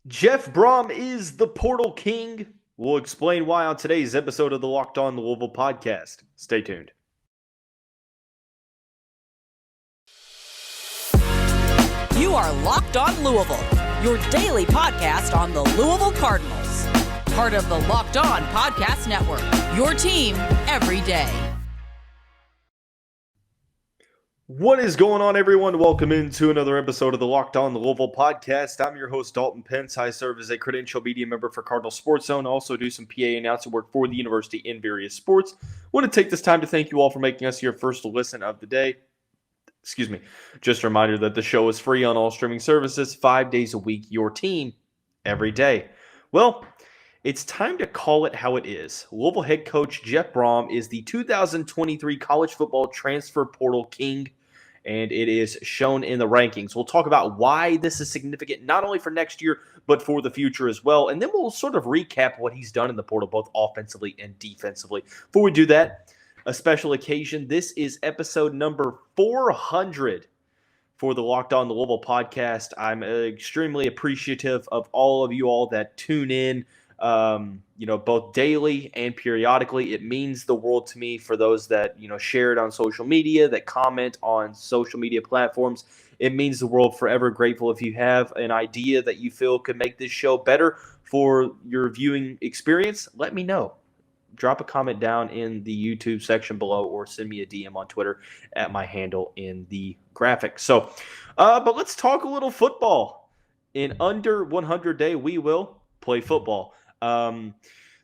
Jeff Brohm is the Portal King. We'll explain why on today's episode of the Locked On Louisville podcast. Stay tuned. You are Locked On Louisville, your daily podcast on the Louisville Cardinals. Part of the Locked On Podcast Network, your team every day. What is going on, everyone? Welcome into another episode of the Locked On Louisville podcast. I'm your host, Dalton Pence. I serve as a credential media member for Cardinal Sports Zone. I also do some PA announcing work for the university in various sports. I want to take this time to thank you all for making us your first listen of the day. Just a reminder that the show is free on all streaming services, 5 days a week, your team every day. Well, it's time to call it how it is. Louisville head coach Jeff Brohm is the 2023 college football transfer portal king, and it is shown in the rankings. We'll talk about why this is significant, not only for next year, but for the future as well. And then we'll sort of recap what he's done in the portal, both offensively and defensively. Before we do that, a special occasion. This is episode number 400 for the Locked On Louisville podcast. I'm extremely appreciative of all of you all that tune in, both daily and periodically. It means the world to me for those that, share it on social media, that comment on social media platforms. It means the world. Forever grateful. If you have an idea that you feel could make this show better for your viewing experience, let me know. Drop a comment down in the YouTube section below or send me a DM on Twitter at my handle in the graphic. So, but let's talk a little football. In under 100 days, we will play football. The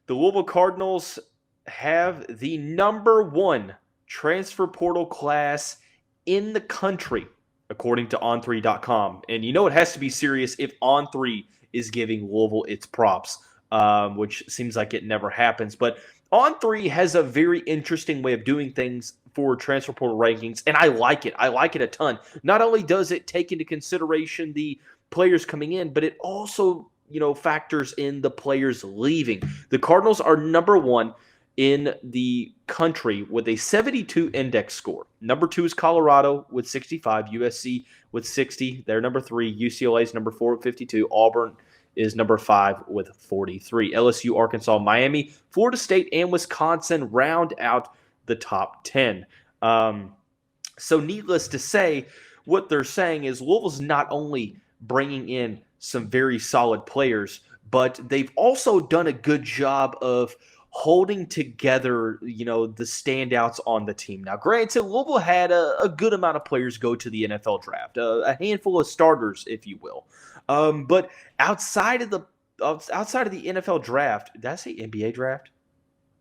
Louisville Cardinals have the number one transfer portal class in the country, according to On3.com. And you know it has to be serious if On3 is giving Louisville its props, which seems like it never happens. But On3 has a very interesting way of doing things for transfer portal rankings, and I like it. I like it a ton. Not only does it take into consideration the players coming in, but it also, factors in the players leaving. The Cardinals are number one in the country with a 72 index score. Number two is Colorado with 65, USC with 60. They're number three. UCLA is number four with 52. Auburn is number 5 with 43. LSU, Arkansas, Miami, Florida State, and Wisconsin round out the top 10. So needless to say, what they're saying is Louisville's not only bringing in some very solid players, but they've also done a good job of holding together, the standouts on the team. Now, granted, Louisville had a good amount of players go to the NFL draft, a handful of starters, if you will. But outside of the NFL draft, did I say NBA draft?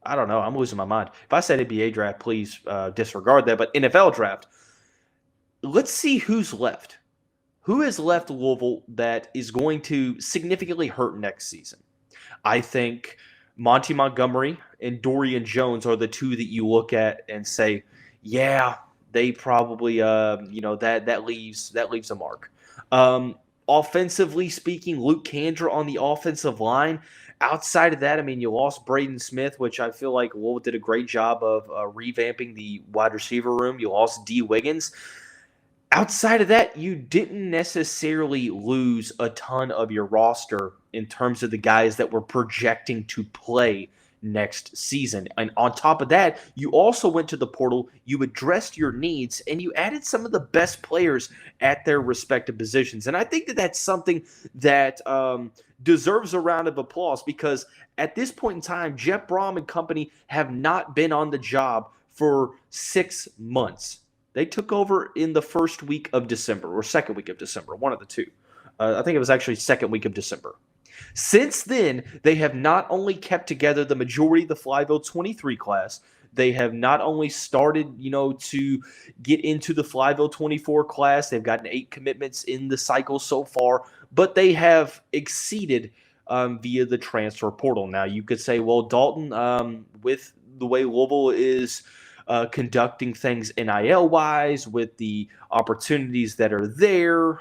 I don't know. I'm losing my mind. If I said NBA draft, please disregard that. But NFL draft, let's see who's left. Who has left Louisville that is going to significantly hurt next season? I think Monty Montgomery and Dorian Jones are the two that you look at and say, yeah, they probably, that leaves a mark. Offensively speaking, Luke Kandra on the offensive line. Outside of that, you lost Braden Smith, which I feel like Louisville did a great job of revamping the wide receiver room. You lost D. Wiggins. Outside of that, you didn't necessarily lose a ton of your roster in terms of the guys that were projecting to play next season. And on top of that, you also went to the portal, you addressed your needs, and you added some of the best players at their respective positions. And I think that that's something that deserves a round of applause, because at this point in time, Jeff Brohm and company have not been on the job for 6 months. They took over in the first week of December, or second week of December, one of the two. I think it was actually second week of December. Since then, they have not only kept together the majority of the Flyville 23 class, they have not only started, to get into the Flyville 24 class. They've gotten 8 commitments in the cycle so far, but they have exceeded via the transfer portal. Now, you could say, well, Dalton, with the way Louisville is conducting things NIL-wise, with the opportunities that are there,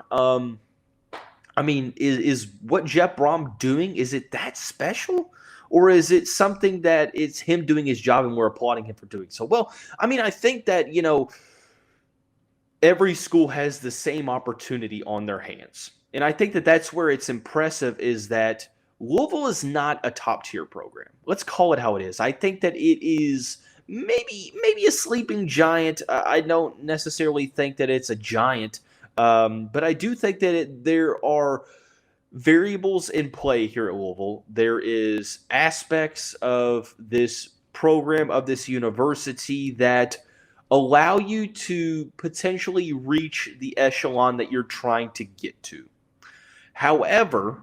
is what Jeff Brohm doing, is it that special? Or is it something that it's him doing his job and we're applauding him for doing so? Well, I think that, every school has the same opportunity on their hands. And I think that that's where it's impressive is that Louisville is not a top-tier program. Let's call it how it is. I think that it is maybe a sleeping giant. I don't necessarily think that it's a giant, but I do think that there are variables in play here at Louisville. There is aspects of this program, of this university, that allow you to potentially reach the echelon that you're trying to get to. However,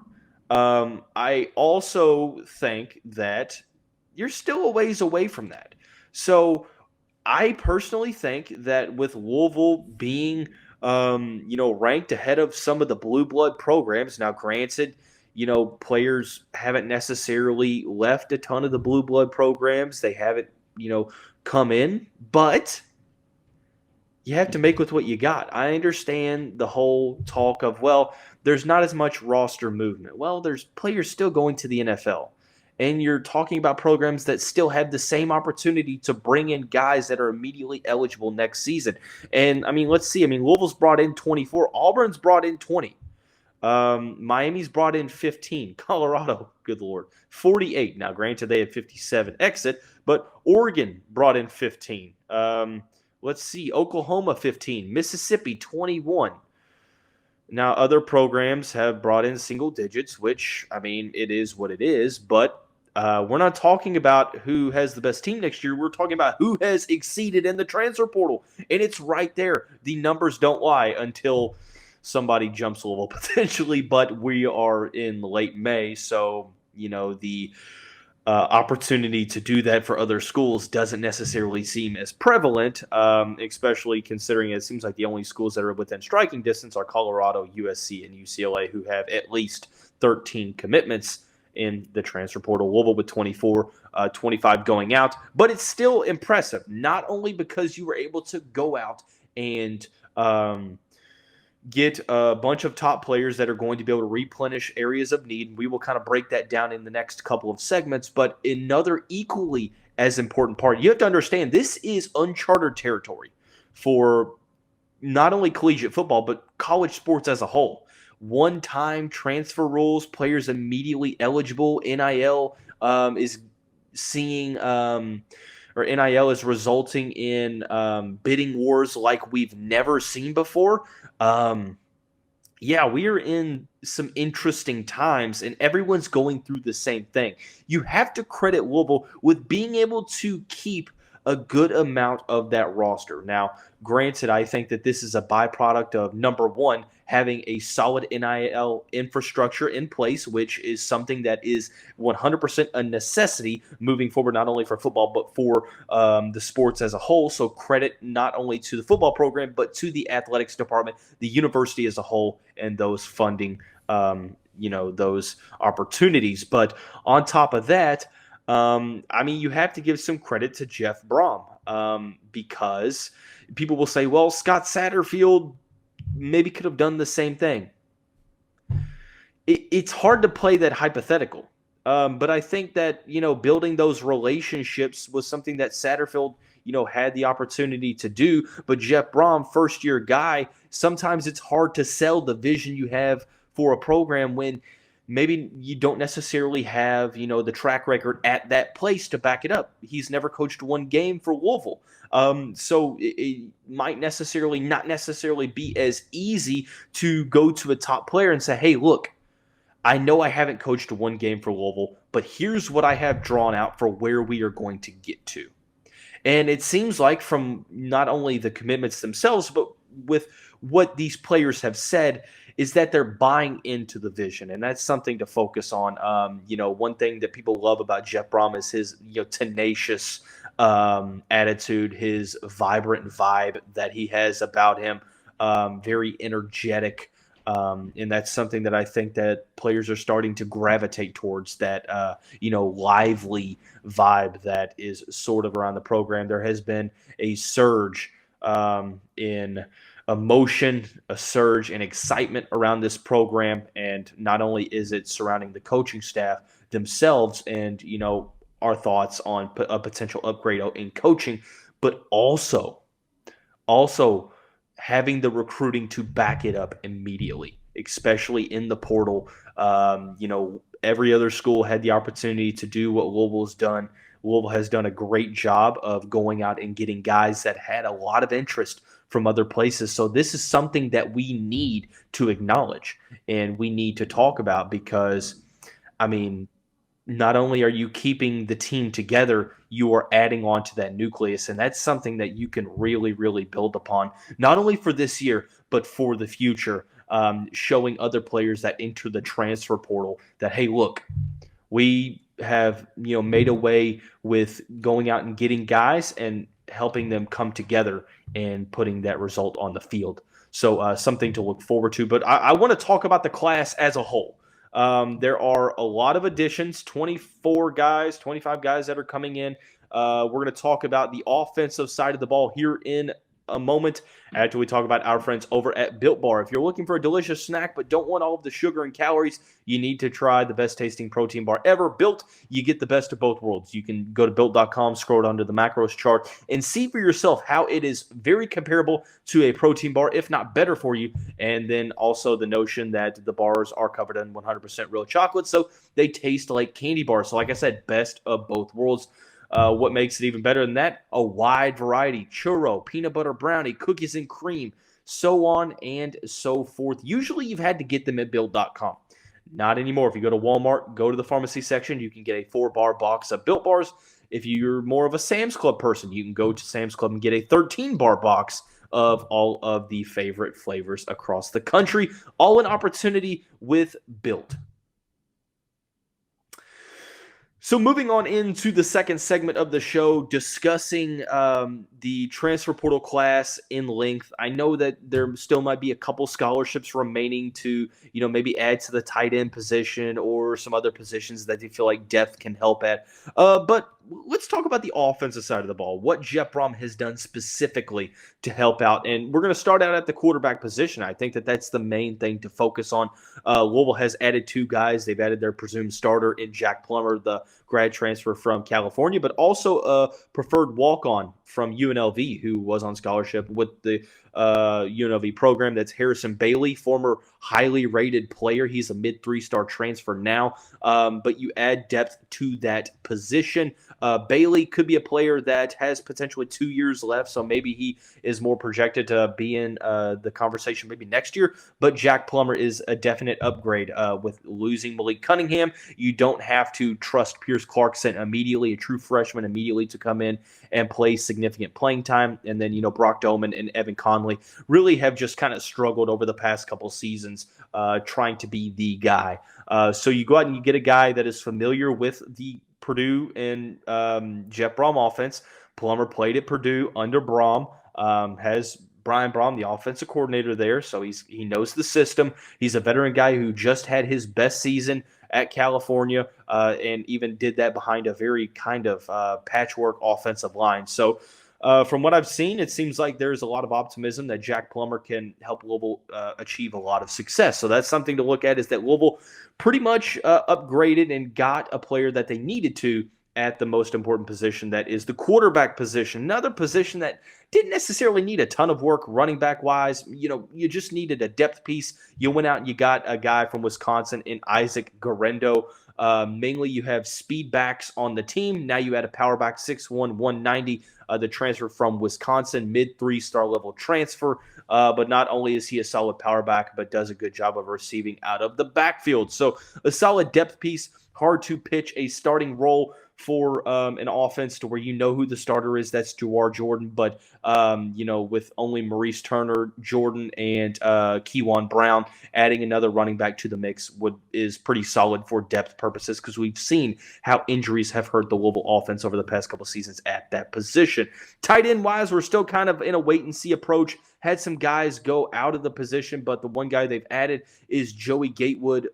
I also think that you're still a ways away from that. So I personally think that with Louisville being, ranked ahead of some of the blue blood programs, now granted, players haven't necessarily left a ton of the blue blood programs. They haven't, come in, but you have to make with what you got. I understand the whole talk of, well, there's not as much roster movement. Well, there's players still going to the NFL. And you're talking about programs that still have the same opportunity to bring in guys that are immediately eligible next season. And, let's see. Louisville's brought in 24. Auburn's brought in 20. Miami's brought in 15. Colorado, good Lord, 48. Now, granted, they had 57 exit, but Oregon brought in 15. Let's see. Oklahoma, 15. Mississippi, 21. Now, other programs have brought in single digits, which, it is what it is. But we're not talking about who has the best team next year. We're talking about who has exceeded in the transfer portal. And it's right there. The numbers don't lie until somebody jumps a little potentially. But we are in late May, so, the opportunity to do that for other schools doesn't necessarily seem as prevalent, especially considering it seems like the only schools that are within striking distance are Colorado, USC, and UCLA, who have at least 13 commitments in the transfer portal. Louisville with 24, 25 going out. But it's still impressive, not only because you were able to go out and get a bunch of top players that are going to be able to replenish areas of need. We will kind of break that down in the next couple of segments, but another equally as important part, you have to understand this is uncharted territory for not only collegiate football, but college sports as a whole. One-time transfer rules, players immediately eligible. NIL is seeing or NIL is resulting in bidding wars like we've never seen before. We are in some interesting times, and everyone's going through the same thing. You have to credit Louisville with being able to keep a good amount of that roster. Now, granted, I think that this is a byproduct of, number one, having a solid NIL infrastructure in place, which is something that is 100% a necessity moving forward, not only for football, but for the sports as a whole. So credit not only to the football program, but to the athletics department, the university as a whole, and those funding, those opportunities. But on top of that, you have to give some credit to Jeff Brohm, because people will say, well, Scott Satterfield maybe could have done the same thing. It's hard to play that hypothetical. But I think that, building those relationships was something that Satterfield, had the opportunity to do. But Jeff Brohm, first-year guy, sometimes it's hard to sell the vision you have for a program when maybe you don't necessarily have, the track record at that place to back it up. He's never coached one game for Louisville. So it might not necessarily be as easy to go to a top player and say, hey, look, I know I haven't coached one game for Louisville, but here's what I have drawn out for where we are going to get to. And it seems like from not only the commitments themselves, but with what these players have said, is that they're buying into the vision, and that's something to focus on. One thing that people love about Jeff Brohm is his tenacious attitude, his vibrant vibe that he has about him, very energetic, and that's something that I think that players are starting to gravitate towards, that lively vibe that is sort of around the program. There has been a surge in emotion, a surge in excitement around this program, and not only is it surrounding the coaching staff themselves and our thoughts on a potential upgrade in coaching, but also having the recruiting to back it up immediately. especially in the portal. Every other school had the opportunity to do what Louisville has done. Louisville has done a great job of going out and getting guys that had a lot of interest from other places. So this is something that we need to acknowledge and we need to talk about because, not only are you keeping the team together, you are adding on to that nucleus. And that's something that you can really, really build upon, not only for this year, but for the future, showing other players that enter the transfer portal that, hey, look, we have made a way with going out and getting guys and helping them come together and putting that result on the field. So something to look forward to. But I want to talk about the class as a whole. There are a lot of additions, 24 guys, 25 guys that are coming in. We're going to talk about the offensive side of the ball here in a moment after we talk about our friends over at Built Bar. If you're looking for a delicious snack but don't want all of the sugar and calories, you need to try the best tasting protein bar ever. Built, you get the best of both worlds. You can go to built.com, scroll down to the macros chart, and see for yourself how it is very comparable to a protein bar, if not better for you. And then also the notion that the bars are covered in 100% real chocolate, so they taste like candy bars. So like I said, best of both worlds. What makes it even better than that? A wide variety: churro, peanut butter brownie, cookies and cream, so on and so forth. Usually you've had to get them at Built.com. Not anymore. If you go to Walmart, go to the pharmacy section, you can get a 4-bar box of Built Bars. If you're more of a Sam's Club person, you can go to Sam's Club and get a 13-bar box of all of the favorite flavors across the country. All an opportunity with Built. So moving on into the second segment of the show, discussing the transfer portal class in length. I know that there still might be a couple scholarships remaining to, maybe add to the tight end position or some other positions that you feel like depth can help at. But let's talk about the offensive side of the ball, what Jeff Brohm has done specifically to help out. And we're going to start out at the quarterback position. I think that that's the main thing to focus on. Louisville has added 2 guys. They've added their presumed starter in Jack Plummer, the grad transfer from California, but also a preferred walk-on from UNLV who was on scholarship with the UNLV program. That's Harrison Bailey, former highly rated player. He's a mid 3-star transfer now, but you add depth to that position. Bailey could be a player that has potentially 2 years left, so maybe he is more projected to be in the conversation maybe next year. But Jack Plummer is a definite upgrade. With losing Malik Cunningham, you don't have to trust Pierce Clarkson immediately, a true freshman immediately, to come in and play significant playing time. And then, Brock Doman and Evan Conley really have just kind of struggled over the past couple seasons trying to be the guy. So you go out and you get a guy that is familiar with the Purdue and Jeff Brohm offense. Plummer played at Purdue under Brohm, has Brian Brohm, the offensive coordinator there, so he knows the system. He's a veteran guy who just had his best season at California and even did that behind a very kind of patchwork offensive line. So from what I've seen, it seems like there's a lot of optimism that Jack Plummer can help Louisville achieve a lot of success. So that's something to look at, is that Louisville pretty much upgraded and got a player that they needed to at the most important position, that is the quarterback position. Another position that didn't necessarily need a ton of work running back wise. You just needed a depth piece. You went out and you got a guy from Wisconsin in Isaac Garendo. Mainly you have speed backs on the team. Now you add a power back, 6'1", 190, the transfer from Wisconsin, mid 3-star level transfer. But not only is he a solid power back, but does a good job of receiving out of the backfield. So a solid depth piece, hard to pitch a starting role for an offense to where who the starter is. That's Jawar Jordan. But, with only Maurice Turner, Jordan, and Kewan Brown, adding another running back to the mix is pretty solid for depth purposes, because we've seen how injuries have hurt the Louisville offense over the past couple seasons at that position. Tight end wise, we're still kind of in a wait and see approach. Had some guys go out of the position, but the one guy they've added is Joey Gatewood,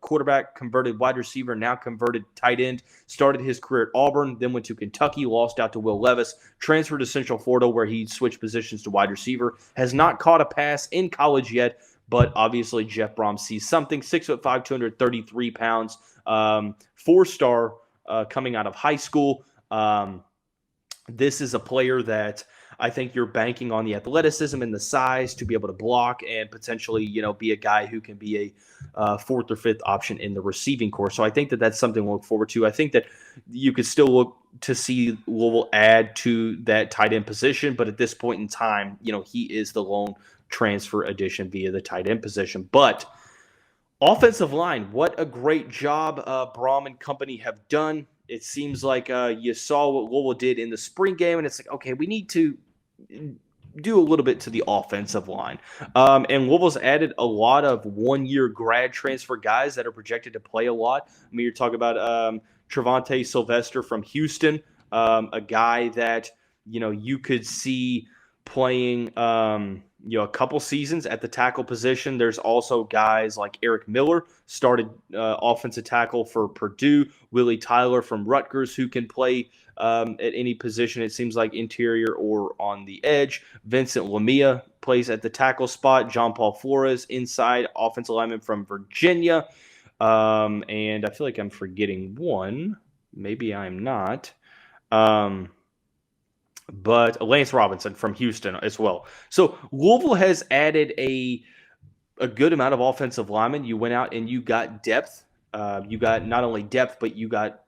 quarterback, converted wide receiver, now converted tight end. Started his career at Auburn, then went to Kentucky, lost out to Will Levis, transferred to Central Florida where he switched positions to wide receiver. Has not caught a pass in college yet, but obviously Jeff Brohm sees something. 6'5", 233 pounds, 4-star coming out of high school. This is a player that I think you're banking on the athleticism and the size to be able to block and potentially, be a guy who can be a fourth or fifth option in the receiving corps. So I think that that's something to look forward to. I think that you could still look to see Louisville add to that tight end position, but at this point in time, he is the lone transfer addition via the tight end position. But offensive line, what a great job Brohm and company have done. It seems like you saw what Louisville did in the spring game, and it's like, okay, we need to do a little bit to the offensive line. And Louisville's added a lot of one-year grad transfer guys that are projected to play a lot. I mean, you're talking about Trevante Sylvester from Houston, a guy that, you could see playing a couple seasons at the tackle position. There's also guys like Eric Miller, started offensive tackle for Purdue, Willie Tyler from Rutgers, who can play at any position, it seems like interior or on the edge. Vincent Lamia plays at the tackle spot. John Paul Flores, inside offensive lineman from Virginia. And I feel like I'm forgetting one. Maybe I'm not. But Lance Robinson from Houston as well. So Louisville has added a good amount of offensive linemen. You went out and you got depth. You got not only depth, but you got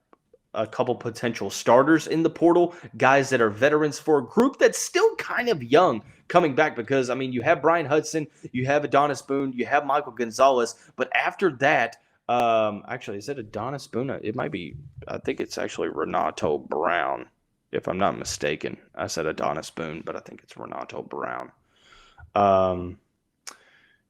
a couple potential starters in the portal, guys that are veterans for a group that's still kind of young coming back because, I mean, you have Brian Hudson, you have Adonis Boone, you have Michael Gonzalez, but after that, actually, is it Adonis Boone? It might be, I think it's actually Renato Brown, if I'm not mistaken. I said Adonis Boone, but I think it's Renato Brown.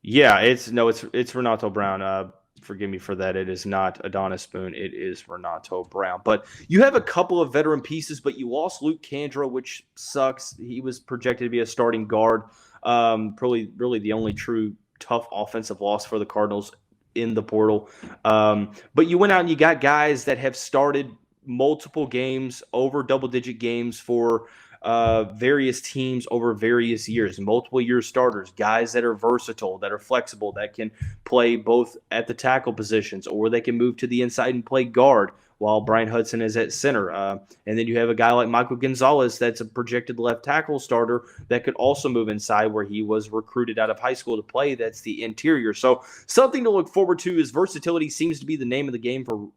Yeah, it's Renato Brown. Forgive me for that. It is not Adonis Boone. It is Renato Brown. But you have a couple of veteran pieces, but you lost Luke Kandra, which sucks. He was projected to be a starting guard. Probably really the only true tough offensive loss for the Cardinals in the portal. But you went out and you got guys that have started multiple games, over double-digit games for various teams over various years, multiple year starters, guys that are versatile, that are flexible, that can play both at the tackle positions, or they can move to the inside and play guard while Brian Hudson is at center. And then you have a guy like Michael Gonzalez that's a projected left tackle starter that could also move inside where he was recruited out of high school to play. That's the interior. So something to look forward to is versatility seems to be the name of the game for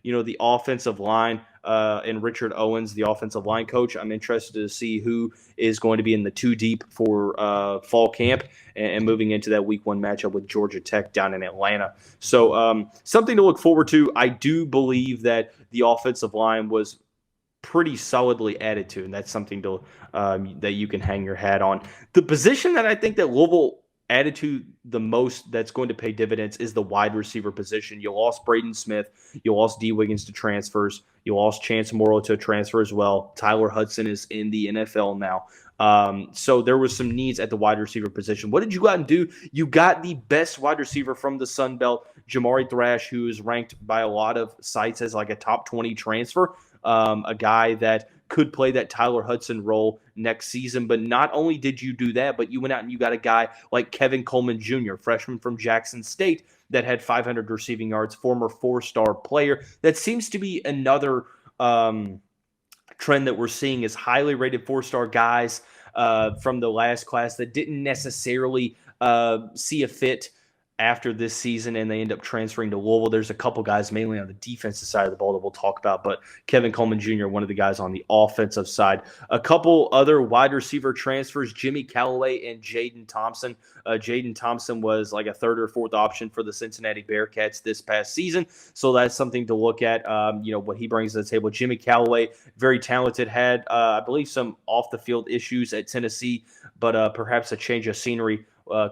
the offensive line. And Richard Owens, the offensive line coach. I'm interested to see who is going to be in the two deep for fall camp and moving into that week one matchup with Georgia Tech down in Atlanta. So something to look forward to. I do believe that the offensive line was pretty solidly added to, and that's something to that you can hang your hat on. The position that I think that Louisville added to the most that's going to pay dividends is the wide receiver position. You lost Braden Smith. You lost D. Wiggins to transfers. You lost Chance Morrow to a transfer as well. Tyler Hudson is in the NFL now. So there was some needs at the wide receiver position. What did you go out and do? You got the best wide receiver from the Sun Belt, Jamari Thrash, who is ranked by a lot of sites as like a top 20 transfer, a guy that could play that Tyler Hudson role next season. But not only did you do that, but you went out and you got a guy like Kevin Coleman Jr., freshman from Jackson State, that had 500 receiving yards, former four-star player. That seems to be another trend that we're seeing is highly rated four-star guys from the last class that didn't necessarily see a fit after this season, and they end up transferring to Louisville. There's a couple guys mainly on the defensive side of the ball that we'll talk about, but Kevin Coleman Jr., one of the guys on the offensive side. A couple other wide receiver transfers, Jimmy Callaway and Jaden Thompson. Jaden Thompson was like a third or fourth option for the Cincinnati Bearcats this past season, so that's something to look at, what he brings to the table. Jimmy Callaway, very talented, had, I believe, some off-the-field issues at Tennessee, but perhaps a change of scenery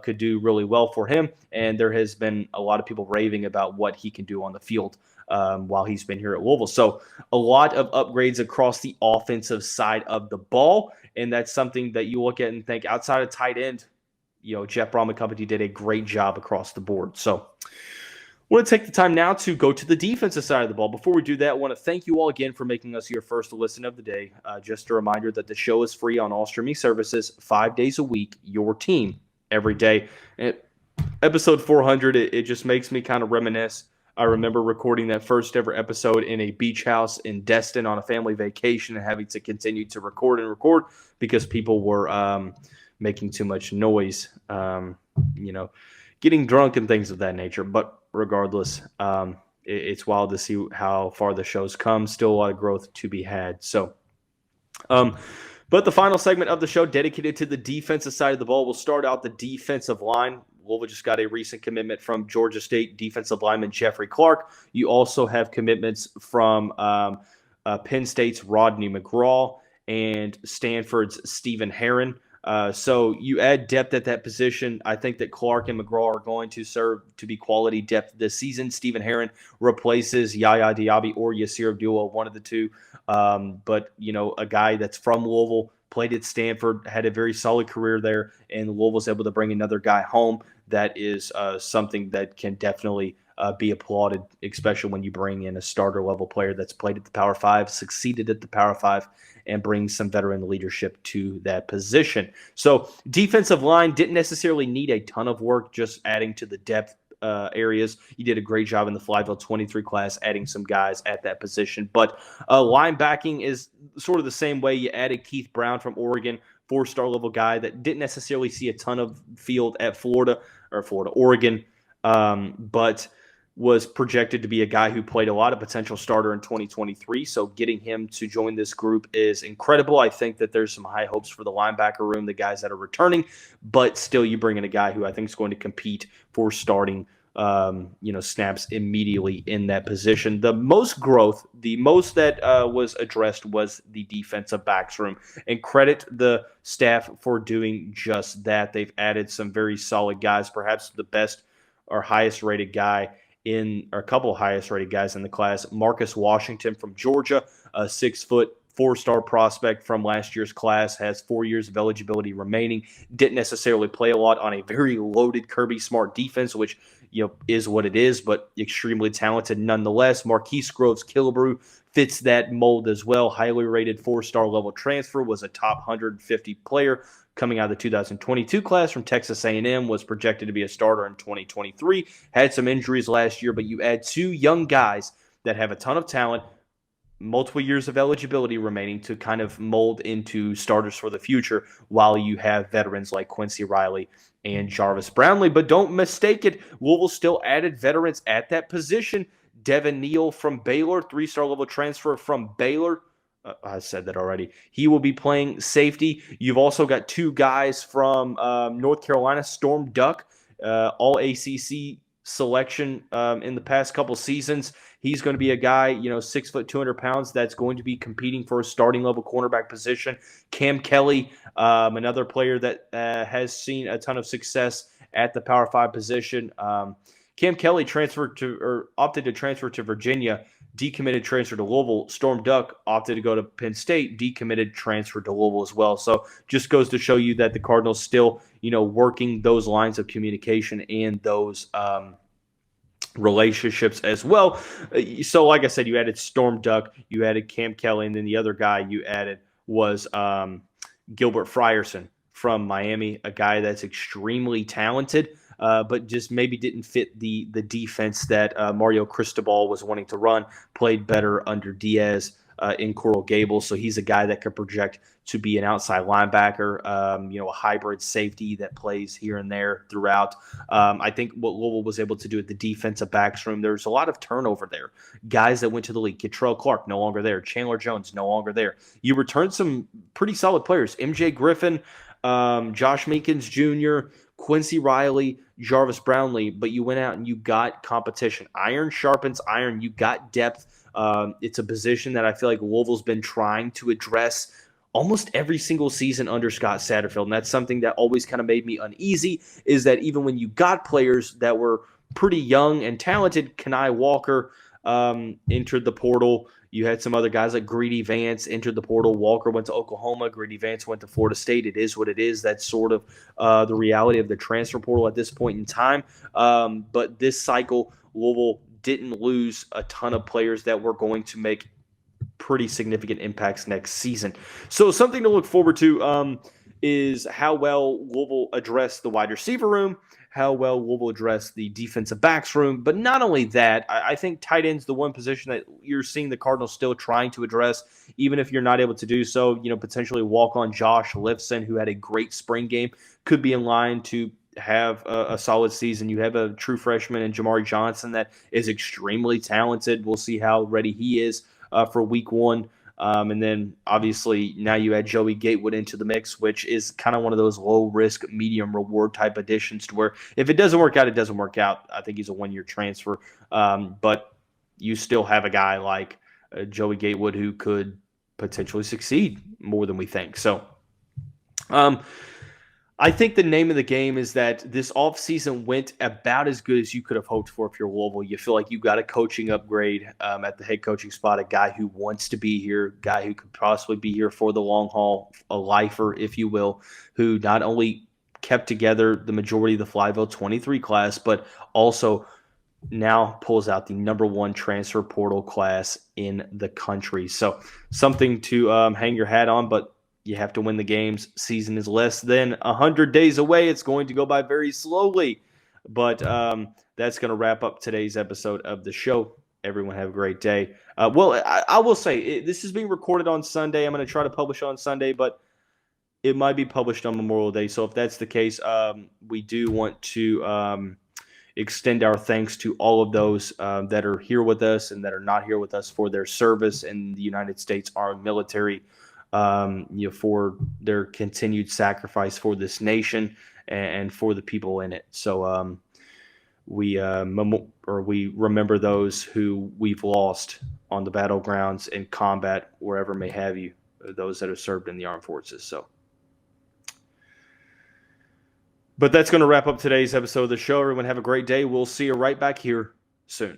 could do really well for him, and there has been a lot of people raving about what he can do on the field while he's been here at Louisville. So a lot of upgrades across the offensive side of the ball, and that's something that you look at and think outside of tight end, Jeff Brohm and company did a great job across the board. So I want to take the time now to go to the defensive side of the ball. Before we do that, I want to thank you all again for making us your first listen of the day. Just a reminder that the show is free on all streaming services 5 days a week, your team every day. Episode 400, it just makes me kind of reminisce I remember recording that first ever episode in a beach house in Destin on a family vacation and having to continue to record because people were making too much noise, getting drunk and things of that nature. But regardless, it's wild to see how far the show's come. Still a lot of growth to be had. So, but the final segment of the show dedicated to the defensive side of the ball. We'll start out the defensive line. Louisville just got a recent commitment from Georgia State defensive lineman Jeffrey Clark. You also have commitments from Penn State's Rodney McGraw and Stanford's Stephen Herron. So you add depth at that position. I think that Clark and McGraw are going to serve to be quality depth this season. Stephen Herron replaces Yaya Diaby or Yasir Abdullah, one of the two. But, a guy that's from Louisville, played at Stanford, had a very solid career there, and Louisville's able to bring another guy home. That is something that can definitely be applauded, especially when you bring in a starter-level player that's played at the Power 5, succeeded at the Power 5, and brings some veteran leadership to that position. So defensive line didn't necessarily need a ton of work, just adding to the depth areas. You did a great job in the Flyville 23 class, adding some guys at that position. But linebacking is sort of the same way. You added Keith Brown from Oregon, 4-star level guy that didn't necessarily see a ton of field at Oregon, but was projected to be a guy who played a lot of potential starter in 2023. So getting him to join this group is incredible. I think that there's some high hopes for the linebacker room, the guys that are returning, but still you bring in a guy who I think is going to compete for starting snaps immediately in that position. The most growth, the most that was addressed was the defensive backs room, and credit the staff for doing just that. They've added some very solid guys, perhaps the best or highest rated guy a couple of highest rated guys in the class. Marcus Washington from Georgia, a 6-foot, 4-star prospect from last year's class, has 4 years of eligibility remaining. Didn't necessarily play a lot on a very loaded Kirby Smart defense, which is what it is, but extremely talented nonetheless. Marquise Groves-Killebrew fits that mold as well. Highly rated 4-star level transfer, was a top 150 player coming out of the 2022 class from Texas A&M, was projected to be a starter in 2023. Had some injuries last year, but you add 2 young guys that have a ton of talent, multiple years of eligibility remaining to kind of mold into starters for the future, while you have veterans like Quincy Riley and Jarvis Brownlee. But don't mistake it, Louisville still added veterans at that position. Devin Neal from Baylor, 3-star level transfer from Baylor. I said that already. He will be playing safety. You've also got 2 guys from North Carolina, Storm Duck, all ACC selection in the past couple seasons. He's going to be a guy, 6 foot, 200 pounds, that's going to be competing for a starting level cornerback position. Cam Kelly, another player that has seen a ton of success at the Power 5 position. Cam Kelly opted to transfer to Virginia, decommitted, transfer to Louisville. Storm Duck opted to go to Penn State, decommitted, transfer to Louisville as well. So just goes to show you that the Cardinals still, working those lines of communication and those relationships as well. So like I said, you added Storm Duck, you added Cam Kelly, and then the other guy you added was Gilbert Frierson from Miami, a guy that's extremely talented, but just maybe didn't fit the defense that Mario Cristobal was wanting to run. Played better under Diaz in Coral Gables, so he's a guy that could project to be an outside linebacker, a hybrid safety that plays here and there throughout. I think what Louisville was able to do at the defensive backs room, there's a lot of turnover there. Guys that went to the league, Ketrell Clark, no longer there. Chandler Jones, no longer there. You returned some pretty solid players. MJ Griffin, Josh Meekins Jr., Quincy Riley, Jarvis Brownlee, but you went out and you got competition. Iron sharpens iron. You got depth. It's a position that I feel like Louisville's been trying to address almost every single season under Scott Satterfield, and that's something that always kind of made me uneasy, is that even when you got players that were pretty young and talented, Kenai Walker entered the portal. You had some other guys like Greedy Vance entered the portal. Walker went to Oklahoma. Greedy Vance went to Florida State. It is what it is. That's sort of the reality of the transfer portal at this point in time. But this cycle, Louisville didn't lose a ton of players that were going to make pretty significant impacts next season. So something to look forward to. is how well Louisville addressed the wide receiver room, how well Louisville addressed the defensive backs room. But not only that, I think tight end's the one position that you're seeing the Cardinals still trying to address, even if you're not able to do so. Potentially walk on Josh Lifson, who had a great spring game, could be in line to have a solid season. You have a true freshman in Jamari Johnson that is extremely talented. We'll see how ready he is for week one. And then obviously now you add Joey Gatewood into the mix, which is kind of one of those low risk, medium reward type additions to where if it doesn't work out, it doesn't work out. I think he's a 1-year transfer. But you still have a guy like Joey Gatewood who could potentially succeed more than we think. So, I think the name of the game is that this offseason went about as good as you could have hoped for if you're Louisville. You feel like you got a coaching upgrade at the head coaching spot, a guy who wants to be here, a guy who could possibly be here for the long haul, a lifer, if you will, who not only kept together the majority of the Flyville 23 class, but also now pulls out the number 1 transfer portal class in the country. So something to hang your hat on, but you have to win the games. Season is less than 100 days away. It's going to go by very slowly. But that's going to wrap up today's episode of the show. Everyone have a great day. I will say, this is being recorded on Sunday. I'm going to try to publish on Sunday, but it might be published on Memorial Day. So if that's the case, we do want to extend our thanks to all of those that are here with us and that are not here with us for their service in the United States Armed Military. For their continued sacrifice for this nation and for the people in it. So we remember those who we've lost on the battlegrounds in combat, wherever may have you, those that have served in the armed forces. So, but that's going to wrap up today's episode of the show. Everyone have a great day. We'll see you right back here soon.